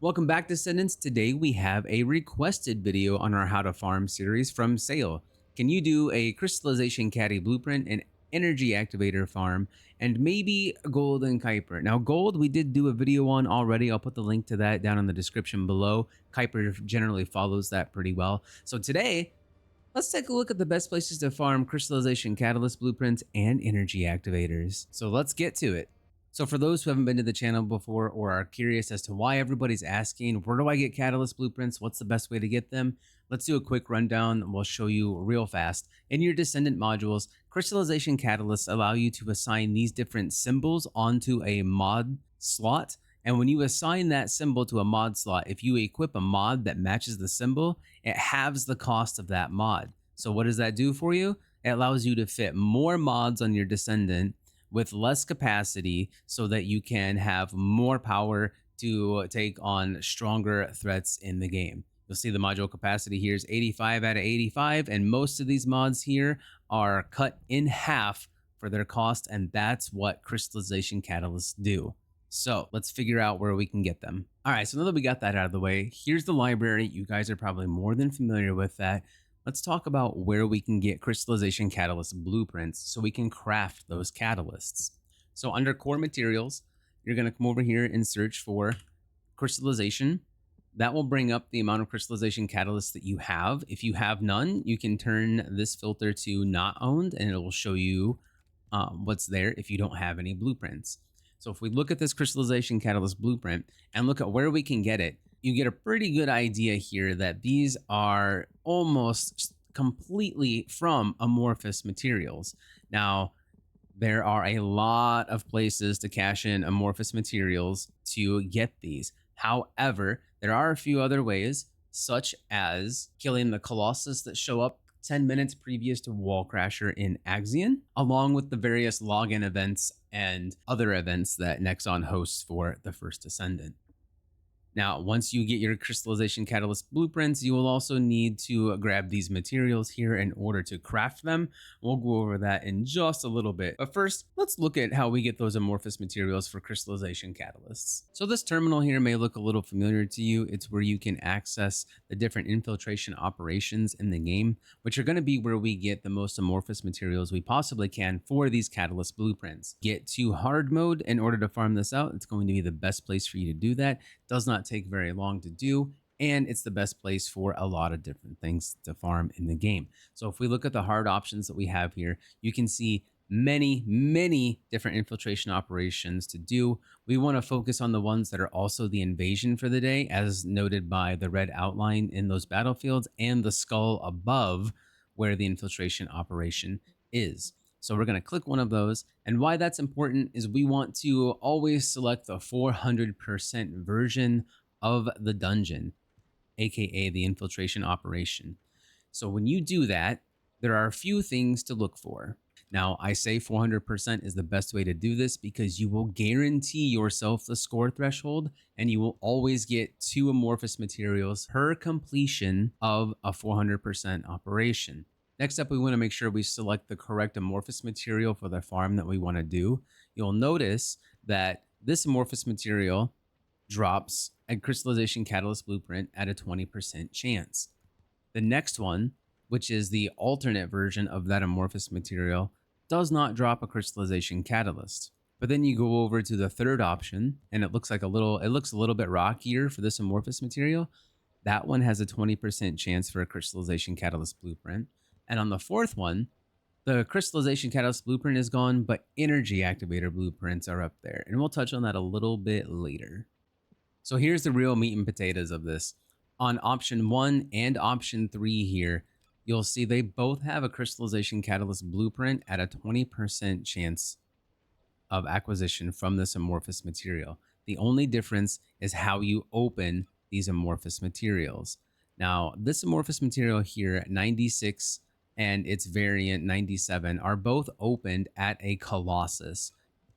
Welcome back, Descendants. Today we have a requested video on our How to Farm series from Sale. Can you do a Crystallization Caddy blueprint, an Energy Activator farm, and maybe a Golden Kuiper? Now, gold we did do a video on already. I'll put the link to that down in the description below. Kuiper generally follows that pretty well. So today, let's take a look at the best places to farm Crystallization Catalyst blueprints and Energy Activators. So let's get to it. So for those who haven't been to the channel before or are curious as to why everybody's asking, where do I get Catalyst blueprints? What's the best way to get them? Let's do a quick rundown. We'll show you real fast. In your Descendant modules, Crystallization Catalysts allow you to assign these different symbols onto a mod slot. And when you assign that symbol to a mod slot, if you equip a mod that matches the symbol, it halves the cost of that mod. So what does that do for you? It allows you to fit more mods on your Descendant with less capacity so that you can have more power to take on stronger threats in the game. You'll see the module capacity here is 85 out of 85, and most of these mods here are cut in half for their cost, and that's what Crystallization Catalysts do. So let's figure out where we can get them. All right, so now that we got that out of the way, here's the library. You guys are probably more than familiar with that. Let's talk about where we can get Crystallization Catalyst blueprints so we can craft those catalysts. So under core materials, you're going to come over here and search for crystallization. That will bring up the amount of crystallization catalysts that you have. If you have none, you can turn this filter to not owned and it will show you what's there if you don't have any blueprints. So if we look at this crystallization catalyst blueprint and look at where we can get it, you get a pretty good idea here that these are almost completely from amorphous materials. Now, there are a lot of places to cache in amorphous materials to get these. However, there are a few other ways, such as killing the Colossus that show up 10 minutes previous to Wall Crasher in Axion, along with the various login events and other events that Nexon hosts for the First Descendant. Now, once you get your Crystallization Catalyst blueprints, you will also need to grab these materials here in order to craft them. We'll go over that in just a little bit. But first, let's look at how we get those amorphous materials for Crystallization Catalysts. So this terminal here may look a little familiar to you. It's where you can access the different infiltration operations in the game, which are going to be where we get the most amorphous materials we possibly can for these Catalyst blueprints. Get to hard mode in order to farm this out. It's going to be the best place for you to do that. Does not take very long to do, and it's the best place for a lot of different things to farm in the game. So if we look at the hard options that we have here, you can see many different infiltration operations to do. We want to focus on the ones that are also the invasion for the day, as noted by the red outline in those battlefields and the skull above where the infiltration operation is. So we're going to click one of those. And why that's important is we want to always select the 400% version of the dungeon, aka the infiltration operation. So when you do that, there are a few things to look for. Now, I say 400% is the best way to do this because you will guarantee yourself the score threshold and you will always get 2 amorphous materials per completion of a 400% operation. Next up, we want to make sure we select the correct amorphous material for the farm that we want to do. You'll notice that this amorphous material drops a Crystallization Catalyst blueprint at a 20% chance. The next one, which is the alternate version of that amorphous material, does not drop a Crystallization Catalyst. But then you go over to the third option, and it looks a little bit rockier for this amorphous material. That one has a 20% chance for a Crystallization Catalyst blueprint. And on the fourth one, the Crystallization Catalyst blueprint is gone, but Energy Activator blueprints are up there. And we'll touch on that a little bit later. So here's the real meat and potatoes of this. On option 1 and option 3 here, you'll see they both have a Crystallization Catalyst blueprint at a 20% chance of acquisition from this amorphous material. The only difference is how you open these amorphous materials. Now, this amorphous material here, 96 and its variant 97, are both opened at a Colossus.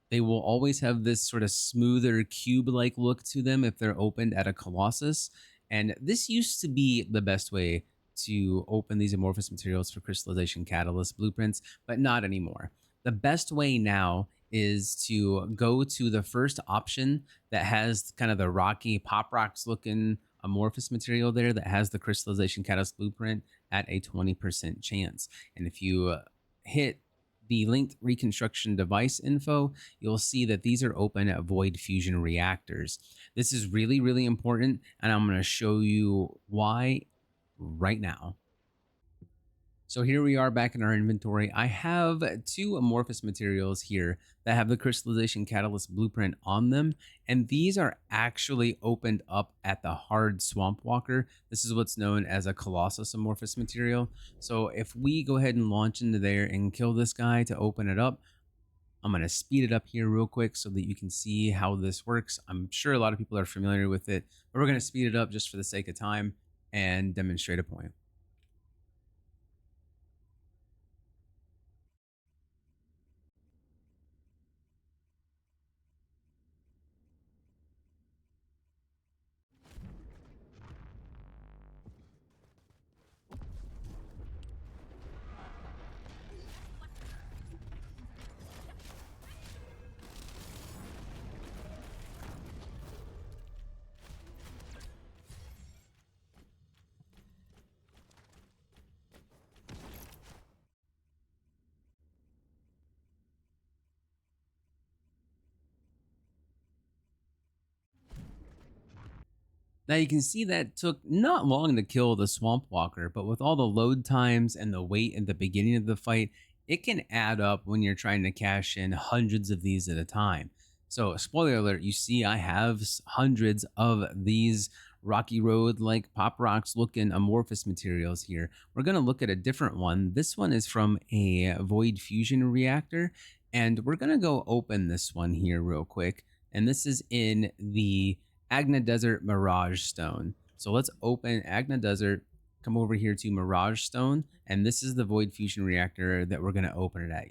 They will always have this sort of smoother cube-like look to them if they're opened at a Colossus. And this used to be the best way to open these amorphous materials for Crystallization Catalyst blueprints, but not anymore. The best way now is to go to the first option that has kind of the rocky pop rocks looking amorphous material there that has the crystallization catalyst blueprint at a 20% chance. And if you hit the linked reconstruction device info, you'll see that these are open at void fusion reactors. This is really, really important, and I'm going to show you why right now. So here we are back in our inventory. I have two amorphous materials here that have the crystallization catalyst blueprint on them, and these are actually opened up at the hard swamp walker. This is what's known as a Colossus amorphous material. So if we go ahead and launch into there and kill this guy to open it up, I'm going to speed it up here real quick so that you can see how this works. I'm sure a lot of people are familiar with it, but we're going to speed it up just for the sake of time and demonstrate a point. Now you can see that took not long to kill the Swamp Walker, but with all the load times and the wait at the beginning of the fight, it can add up when you're trying to cash in hundreds of these at a time. So, spoiler alert, you see I have hundreds of these Rocky Road like pop rocks looking amorphous materials here. We're going to look at a different one. This one is from a Void Fusion reactor, and we're going to go open this one here real quick. And this is in the Agna Desert Mirage Stone. So let's open Agna Desert, come over here to Mirage Stone, and this is the Void Fusion Reactor that we're going to open it at.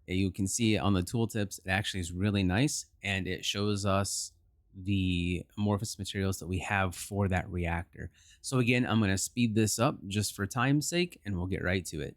You can see on the tooltips, it actually is really nice, and it shows us the amorphous materials that we have for that reactor. So again, I'm going to speed this up just for time's sake, and we'll get right to it.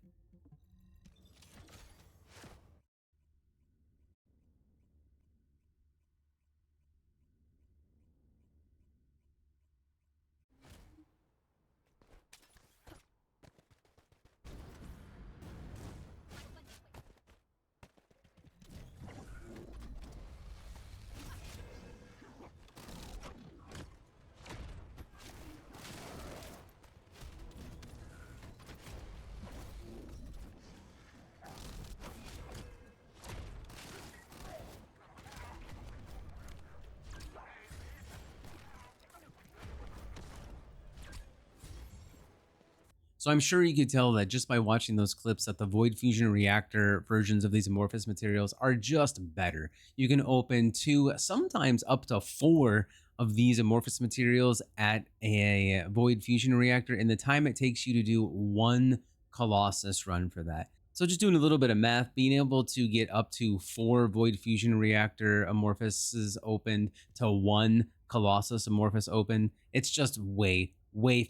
So I'm sure you could tell that just by watching those clips that the Void Fusion Reactor versions of these amorphous materials are just better. You can open two, sometimes up to four of these amorphous materials at a Void Fusion Reactor in the time it takes you to do one Colossus run for that. So just doing a little bit of math, being able to get up to four Void Fusion Reactor amorphouses opened to one Colossus amorphous open, it's just way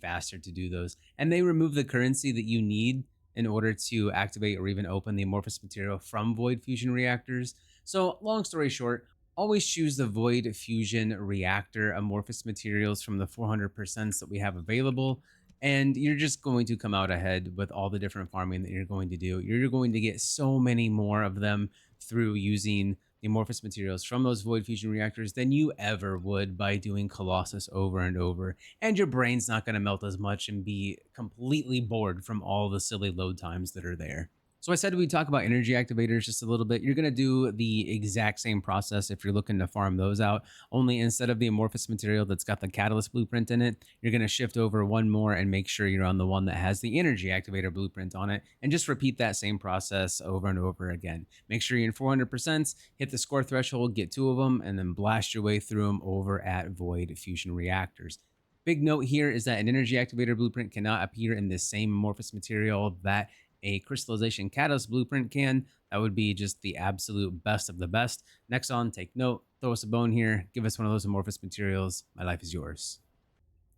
faster to do those. And they remove the currency that you need in order to activate or even open the amorphous material from Void Fusion reactors. So long story short, always choose the Void Fusion reactor amorphous materials from the 400% that we have available. And you're just going to come out ahead with all the different farming that you're going to do. You're going to get so many more of them through using the amorphous materials from those Void Fusion reactors than you ever would by doing Colossus over and over. And your brain's not going to melt as much and be completely bored from all the silly load times that are there. So I said we'd talk about energy activators just a little bit. You're going to do the exact same process if you're looking to farm those out, only instead of the amorphous material that's got the catalyst blueprint in it, you're going to shift over one more and make sure you're on the one that has the energy activator blueprint on it, and just repeat that same process over and over again. Make sure you're in 400%, hit the score threshold, get two of them, and then blast your way through them over at Void Fusion Reactors. Big note here is that an energy activator blueprint cannot appear in the same amorphous material that a crystallization catalyst blueprint can. That would be just the absolute best of the best. Next on, take note, throw us a bone here, give us one of those amorphous materials. My life is yours.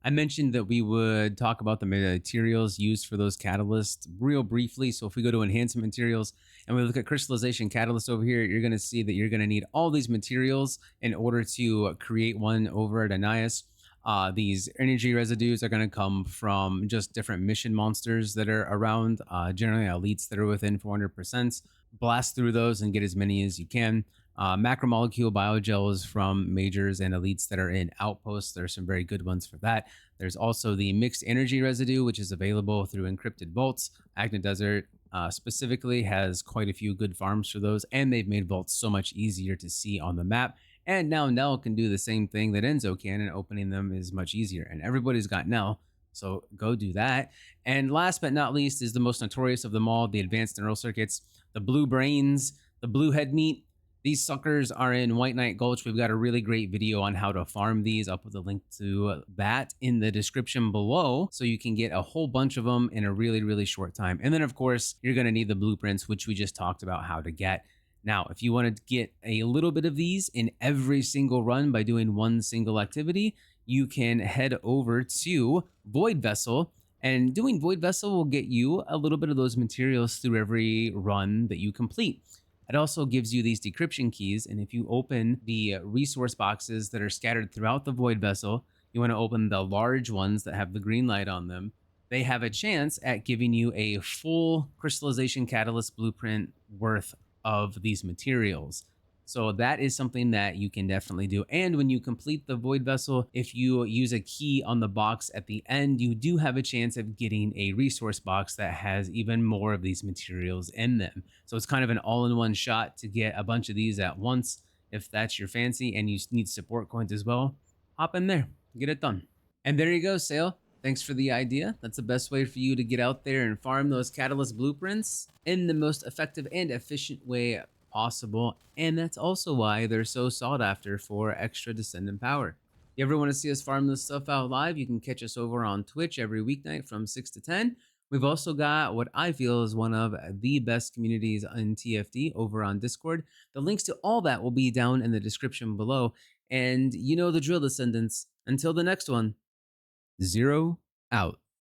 I mentioned that we would talk about the materials used for those catalysts real briefly. So if we go to enhancement materials and we look at crystallization catalyst over here, you're going to see that you're going to need all these materials in order to create one over at Anais. These energy residues are going to come from just different mission monsters that are around, generally elites that are within 400%. Blast through those and get as many as you can. Macromolecule biogels from majors and elites that are in outposts. There's some very good ones for that. There's also the mixed energy residue, which is available through encrypted vaults. Agna Desert specifically has quite a few good farms for those, and they've made vaults so much easier to see on the map. And now Nell can do the same thing that Enzo can, and opening them is much easier. And everybody's got Nell, so go do that. And last but not least is the most notorious of them all, the advanced neural circuits, the blue brains, the blue head meat. These suckers are in White Knight Gulch. We've got a really great video on how to farm these. I'll put the link to that in the description below so you can get a whole bunch of them in a really, really short time. And then, of course, you're going to need the blueprints, which we just talked about how to get. Now, if you want to get a little bit of these in every single run by doing one single activity, you can head over to Void Vessel. And doing Void Vessel will get you a little bit of those materials through every run that you complete. It also gives you these decryption keys, and if you open the resource boxes that are scattered throughout the Void Vessel, you want to open the large ones that have the green light on them. They have a chance at giving you a full crystallization catalyst blueprint worth of these materials. So that is something that you can definitely do. And when you complete the Void Vessel, if you use a key on the box at the end, you do have a chance of getting a resource box that has even more of these materials in them. So it's kind of an all-in-one shot to get a bunch of these at once. If that's your fancy and you need support coins as well, hop in there, get it done. And there you go, Sale. Thanks for the idea. That's the best way for you to get out there and farm those catalyst blueprints in the most effective and efficient way possible. And that's also why they're so sought after for extra Descendant power. If you ever want to see us farm this stuff out live, you can catch us over on Twitch every weeknight from 6 to 10. We've also got what I feel is one of the best communities in TFD over on Discord. The links to all that will be down in the description below. And you know the drill, Descendants. Until the next one, 0 out.